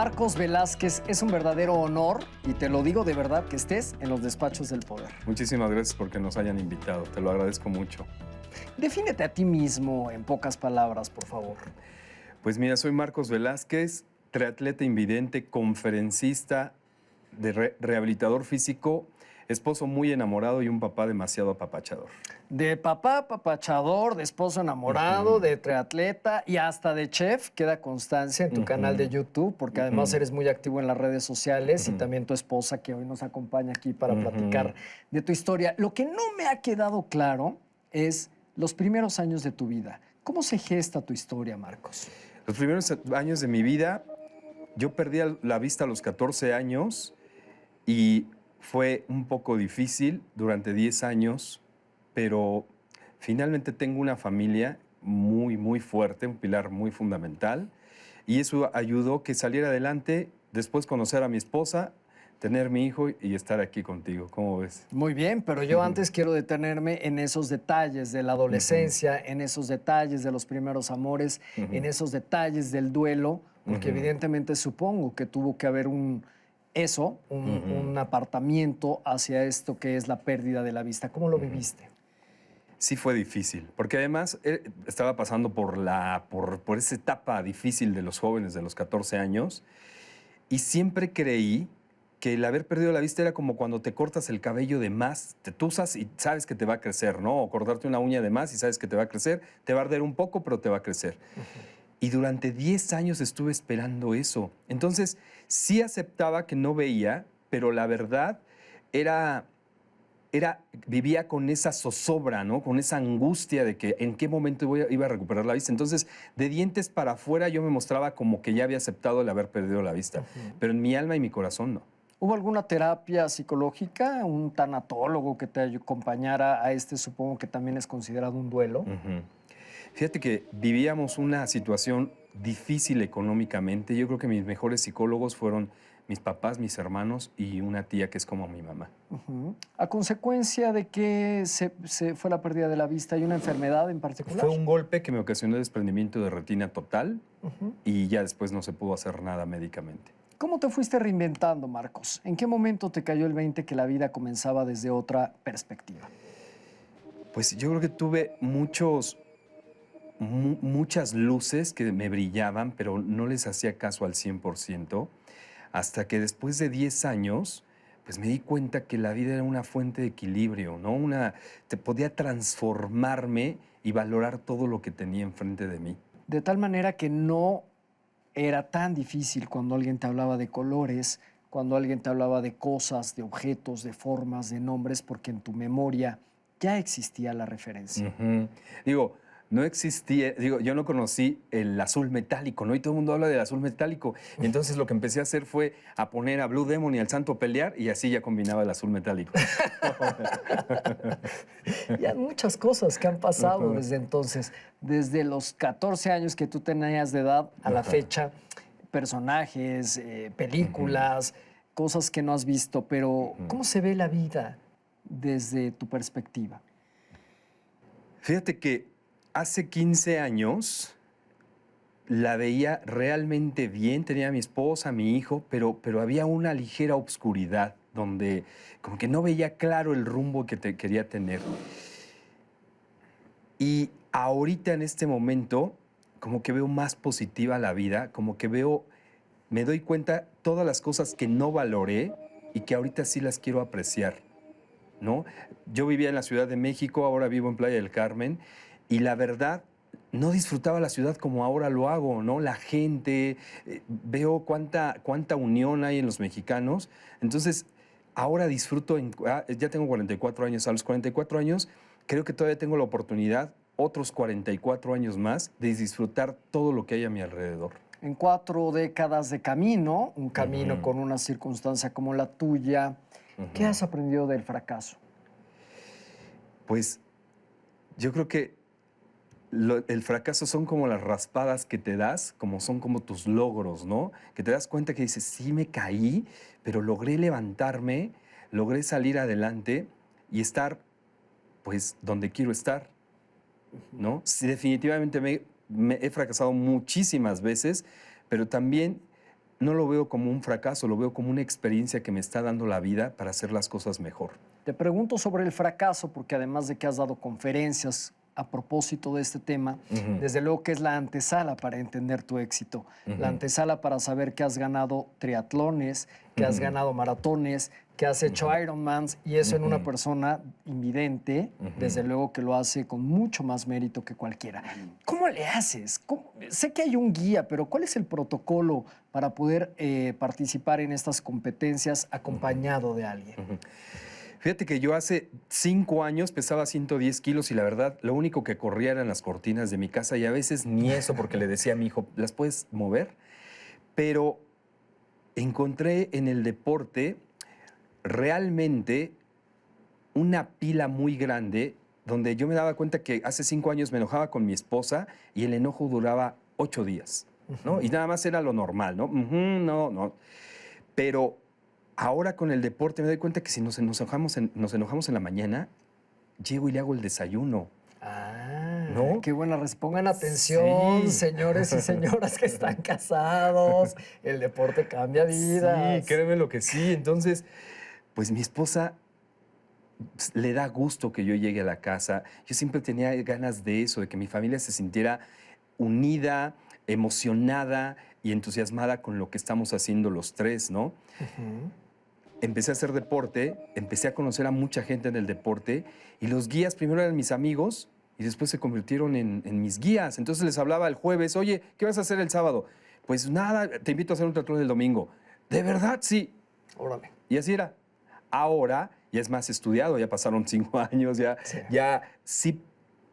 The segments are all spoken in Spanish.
Marcos Velázquez, es un verdadero honor, y te lo digo de verdad, que estés en los despachos del poder. Muchísimas gracias porque nos hayan invitado, te lo agradezco mucho. Defínete a ti mismo en pocas palabras, por favor. Pues mira, soy Marcos Velázquez, triatleta invidente, conferencista, rehabilitador físico, esposo muy enamorado y un papá demasiado apapachador. De papá apapachador, de esposo enamorado, de triatleta y hasta de chef, queda constancia en tu canal de YouTube, porque además eres muy activo en las redes sociales y también tu esposa que hoy nos acompaña aquí para platicar de tu historia. Lo que no me ha quedado claro es los primeros años de tu vida. ¿Cómo se gesta tu historia, Marcos? Los primeros años de mi vida, yo perdí la vista a los 14 años y fue un poco difícil durante 10 años, pero finalmente tengo una familia muy, muy fuerte, un pilar muy fundamental, y eso ayudó que saliera adelante, después conocer a mi esposa, tener mi hijo y estar aquí contigo. ¿Cómo ves? Muy bien, pero yo antes quiero detenerme en esos detalles de la adolescencia, en esos detalles de los primeros amores, en esos detalles del duelo, porque evidentemente supongo que tuvo que haber un apartamiento hacia esto que es la pérdida de la vista. ¿Cómo lo viviste? Sí fue difícil, porque además estaba pasando por esa etapa difícil de los jóvenes de los 14 años y siempre creí que el haber perdido la vista era como cuando te cortas el cabello de más, te tusas y sabes que te va a crecer, ¿no? O cortarte una uña de más y sabes que te va a crecer, te va a arder un poco, pero te va a crecer. Y durante 10 años estuve esperando eso. Entonces, sí aceptaba que no veía, pero la verdad vivía con esa zozobra, ¿no? Con esa angustia de que en qué momento iba a recuperar la vista. Entonces, de dientes para afuera yo me mostraba como que ya había aceptado el haber perdido la vista, pero en mi alma y mi corazón no. ¿Hubo alguna terapia psicológica, un tanatólogo que te acompañara a este, supongo que también es considerado un duelo? Fíjate que vivíamos una situación difícil económicamente. Yo creo que mis mejores psicólogos fueron mis papás, mis hermanos y una tía que es como mi mamá. ¿A consecuencia de que se fue la pérdida de la vista y una enfermedad en particular? Fue un golpe que me ocasionó desprendimiento de retina total y ya después no se pudo hacer nada médicamente. ¿Cómo te fuiste reinventando, Marcos? ¿En qué momento te cayó el 20 que la vida comenzaba desde otra perspectiva? Pues yo creo que tuve muchas luces que me brillaban, pero no les hacía caso al 100%, hasta que después de 10 años, pues me di cuenta que la vida era una fuente de equilibrio, ¿no? Te podía transformarme y valorar todo lo que tenía enfrente de mí. De tal manera que no era tan difícil cuando alguien te hablaba de colores, cuando alguien te hablaba de cosas, de objetos, de formas, de nombres, porque en tu memoria ya existía la referencia. Digo, no existía, yo no conocí el azul metálico, ¿no? Y todo el mundo habla del azul metálico. Y entonces lo que empecé a hacer fue a poner a Blue Demon y al Santo a pelear y así ya combinaba el azul metálico. Y hay muchas cosas que han pasado desde entonces, desde los 14 años que tú tenías de edad a la fecha, personajes, películas, cosas que no has visto, pero ¿cómo se ve la vida desde tu perspectiva? Fíjate que hace 15 años la veía realmente bien, tenía a mi esposa, a mi hijo, pero había una ligera obscuridad donde como que no veía claro el rumbo que quería tener. Y ahorita en este momento como que veo más positiva la vida, como que me doy cuenta todas las cosas que no valoré y que ahorita sí las quiero apreciar, ¿no? Yo vivía en la Ciudad de México, ahora vivo en Playa del Carmen, y la verdad, no disfrutaba la ciudad como ahora lo hago, ¿no? La gente, veo cuánta unión hay en los mexicanos. Entonces, ahora disfruto, ya tengo 44 años, a los 44 años creo que todavía tengo la oportunidad, otros 44 años más, de disfrutar todo lo que hay a mi alrededor. En 4 décadas de camino, un camino con una circunstancia como la tuya, ¿qué has aprendido del fracaso? Pues yo creo que el fracaso son como las raspadas que te das, son como tus logros, ¿no? Que te das cuenta que dices, sí me caí, pero logré levantarme, logré salir adelante y estar, pues, donde quiero estar, ¿no? Sí, definitivamente me he fracasado muchísimas veces, pero también no lo veo como un fracaso, lo veo como una experiencia que me está dando la vida para hacer las cosas mejor. Te pregunto sobre el fracaso, porque además de que has dado conferencias a propósito de este tema, desde luego que es la antesala para entender tu éxito, la antesala para saber que has ganado triatlones, que has ganado maratones, que has hecho Ironmans, y eso en una persona invidente, desde luego que lo hace con mucho más mérito que cualquiera. ¿Cómo le haces? Sé que hay un guía, pero ¿cuál es el protocolo para poder participar en estas competencias acompañado de alguien? Fíjate que yo hace 5 años pesaba 110 kilos y la verdad, lo único que corría eran las cortinas de mi casa y a veces ni eso porque le decía a mi hijo, ¿las puedes mover? Pero encontré en el deporte realmente una pila muy grande donde yo me daba cuenta que hace 5 años me enojaba con mi esposa y el enojo duraba 8 días, ¿no? Y nada más era lo normal, ¿no? No. Pero ahora con el deporte me doy cuenta que si nos enojamos en la mañana, llego y le hago el desayuno. ¿No? Qué buena respuesta. Pongan atención, Sí. señores y señoras que están casados. El deporte cambia vidas. Sí, créeme lo que sí. Entonces, pues mi esposa le da gusto que yo llegue a la casa. Yo siempre tenía ganas de eso, de que mi familia se sintiera unida, emocionada y entusiasmada con lo que estamos haciendo los tres, ¿no? Empecé a hacer deporte, empecé a conocer a mucha gente en el deporte y los guías primero eran mis amigos y después se convirtieron en mis guías. Entonces les hablaba el jueves, oye, ¿qué vas a hacer el sábado? Pues nada, te invito a hacer un triatlón el domingo. ¿De verdad? Sí. Órale. Y así era. Ahora ya es más estudiado, ya pasaron 5 años, ya sí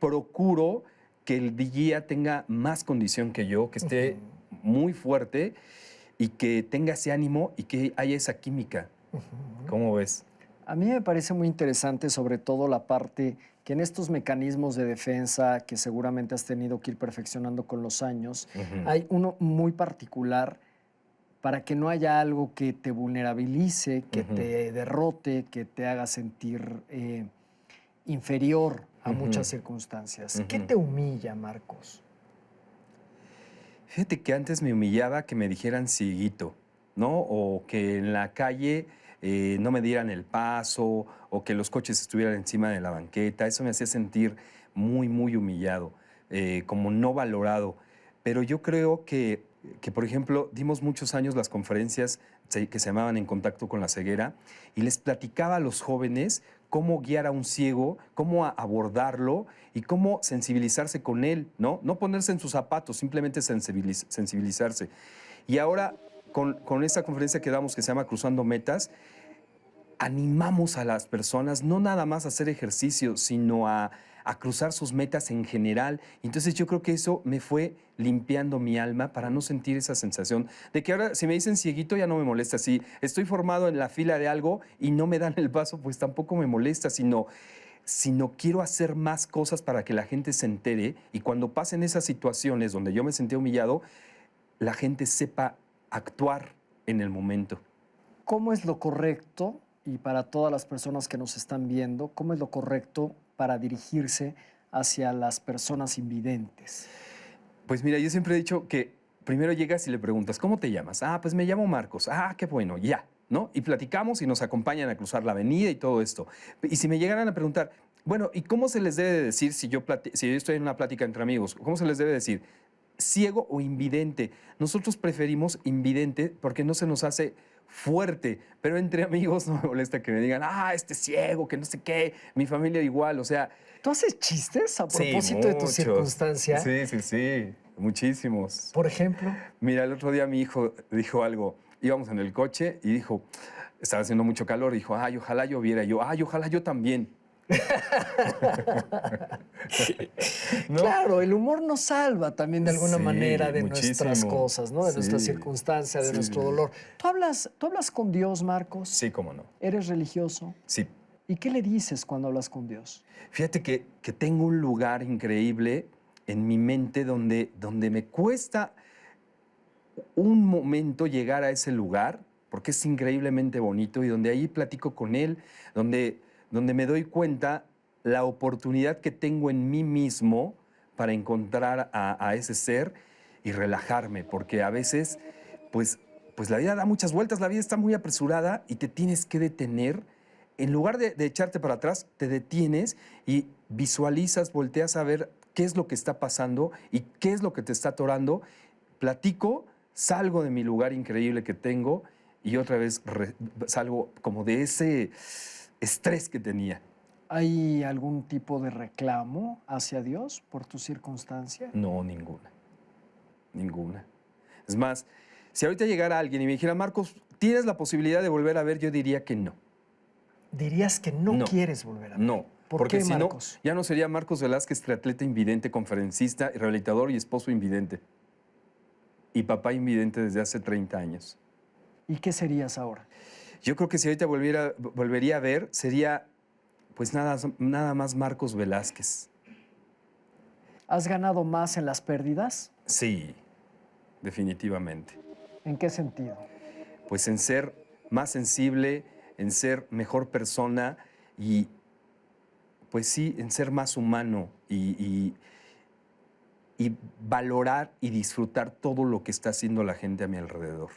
procuro que el guía tenga más condición que yo, que esté muy fuerte y que tenga ese ánimo y que haya esa química. ¿Cómo ves? A mí me parece muy interesante sobre todo la parte que en estos mecanismos de defensa que seguramente has tenido que ir perfeccionando con los años, hay uno muy particular para que no haya algo que te vulnerabilice, que te derrote, que te haga sentir inferior a muchas circunstancias. ¿Qué te humilla, Marcos? Fíjate que antes me humillaba que me dijeran cieguito, ¿no? O que en la calle no me dieran el paso o que los coches estuvieran encima de la banqueta. Eso me hacía sentir muy, muy humillado, como no valorado. Pero yo creo que, por ejemplo, dimos muchos años las conferencias que se llamaban En Contacto con la Ceguera y les platicaba a los jóvenes cómo guiar a un ciego, cómo abordarlo y cómo sensibilizarse con él, ¿no? No ponerse en sus zapatos, simplemente sensibilizarse. Y ahora, con esta conferencia que damos que se llama Cruzando Metas, animamos a las personas no nada más a hacer ejercicio, sino a cruzar sus metas en general. Entonces yo creo que eso me fue limpiando mi alma para no sentir esa sensación de que ahora si me dicen cieguito ya no me molesta. Si estoy formado en la fila de algo y no me dan el paso, pues tampoco me molesta, sino quiero hacer más cosas para que la gente se entere y cuando pasen esas situaciones donde yo me sentía humillado, la gente sepa actuar en el momento. ¿Cómo es lo correcto, y para todas las personas que nos están viendo, cómo es lo correcto para dirigirse hacia las personas invidentes? Pues mira, yo siempre he dicho que primero llegas y le preguntas, ¿cómo te llamas? Ah, pues me llamo Marcos. Ah, qué bueno, ya, ¿no? Y platicamos y nos acompañan a cruzar la avenida y todo esto. Y si me llegaran a preguntar, bueno, ¿y cómo se les debe de decir si yo estoy en una plática entre amigos? ¿Cómo se les debe decir? ¿Ciego o invidente? Nosotros preferimos invidente porque no se nos hace fuerte, pero entre amigos no me molesta que me digan, ah, este ciego, que no sé qué, mi familia igual, o sea... ¿Tú haces chistes a propósito sí, de tu muchos. circunstancia? Sí, muchísimos. Por ejemplo. Mira, el otro día mi hijo dijo algo, íbamos en el coche y dijo, estaba haciendo mucho calor, dijo, ay, ojalá lloviera. Yo, ay, ojalá yo también. ¿No? Claro, el humor nos salva también de alguna manera de muchísimo. Nuestras cosas, ¿no? De nuestras circunstancias, de nuestro dolor. ¿Tú hablas con Dios, Marcos? Sí, cómo no. ¿Eres religioso? Sí. ¿Y qué le dices cuando hablas con Dios? Fíjate que tengo un lugar increíble en mi mente donde me cuesta un momento llegar a ese lugar, porque es increíblemente bonito y donde ahí platico con Él, donde me doy cuenta la oportunidad que tengo en mí mismo para encontrar a ese ser y relajarme, porque a veces, pues pues la vida da muchas vueltas, la vida está muy apresurada y te tienes que detener. En lugar de echarte para atrás, te detienes y visualizas, volteas a ver qué es lo que está pasando y qué es lo que te está atorando. Platico, salgo de mi lugar increíble que tengo y otra vez salgo como de ese estrés que tenía. ¿Hay algún tipo de reclamo hacia Dios por tu circunstancia? No, ninguna. Ninguna. Es más, si ahorita llegara alguien y me dijera, Marcos, ¿tienes la posibilidad de volver a ver? Yo diría que no. Dirías que no quieres volver a ver. No. ¿Por Porque qué, si no, Marcos? ya no sería Marcos Velázquez, triatleta invidente, conferencista, rehabilitador y esposo invidente. Y papá invidente desde hace 30 años. ¿Y qué serías ahora? Yo creo que si ahorita volvería a ver, sería pues nada más Marcos Velázquez. ¿Has ganado más en las pérdidas? Sí, definitivamente. ¿En qué sentido? Pues en ser más sensible, en ser mejor persona y pues sí, en ser más humano y valorar y disfrutar todo lo que está haciendo la gente a mi alrededor.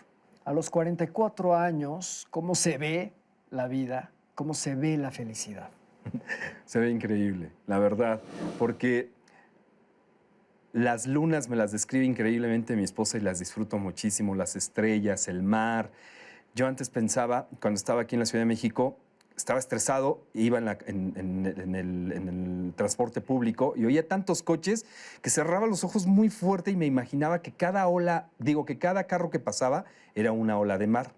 A los 44 años, ¿cómo se ve la vida? ¿Cómo se ve la felicidad? Se ve increíble, la verdad, porque las lunas me las describe increíblemente mi esposa y las disfruto muchísimo, las estrellas, el mar. Yo antes pensaba, cuando estaba aquí en la Ciudad de México, estaba estresado, iba en el transporte público y oía tantos coches que cerraba los ojos muy fuerte y me imaginaba que cada carro que pasaba era una ola de mar.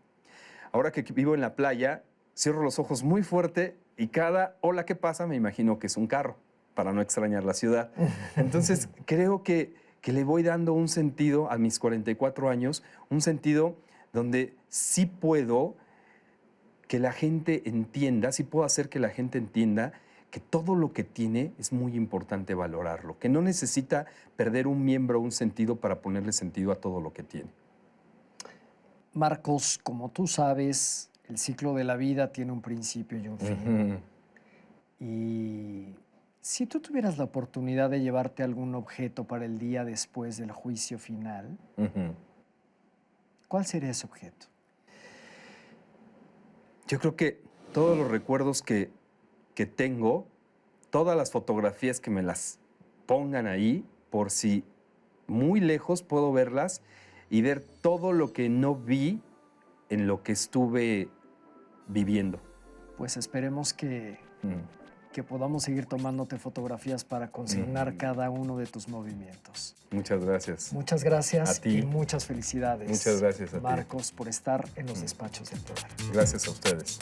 Ahora que vivo en la playa, cierro los ojos muy fuerte y cada ola que pasa me imagino que es un carro, para no extrañar la ciudad. Entonces, creo que le voy dando un sentido a mis 44 años, un sentido donde sí puedo que la gente entienda, sí puedo hacer que la gente entienda que todo lo que tiene es muy importante valorarlo, que no necesita perder un miembro o un sentido para ponerle sentido a todo lo que tiene. Marcos, como tú sabes, el ciclo de la vida tiene un principio y un fin. Y si tú tuvieras la oportunidad de llevarte algún objeto para el día después del juicio final, ¿cuál sería ese objeto? Yo creo que todos los recuerdos que tengo, todas las fotografías que me las pongan ahí, por si muy lejos puedo verlas y ver todo lo que no vi en lo que estuve viviendo. Pues esperemos que podamos seguir tomándote fotografías para consignar cada uno de tus movimientos. Muchas gracias. Muchas gracias A ti. y muchas felicidades. Muchas gracias a ti. Marcos, por estar en los despachos del poder. Gracias a ustedes.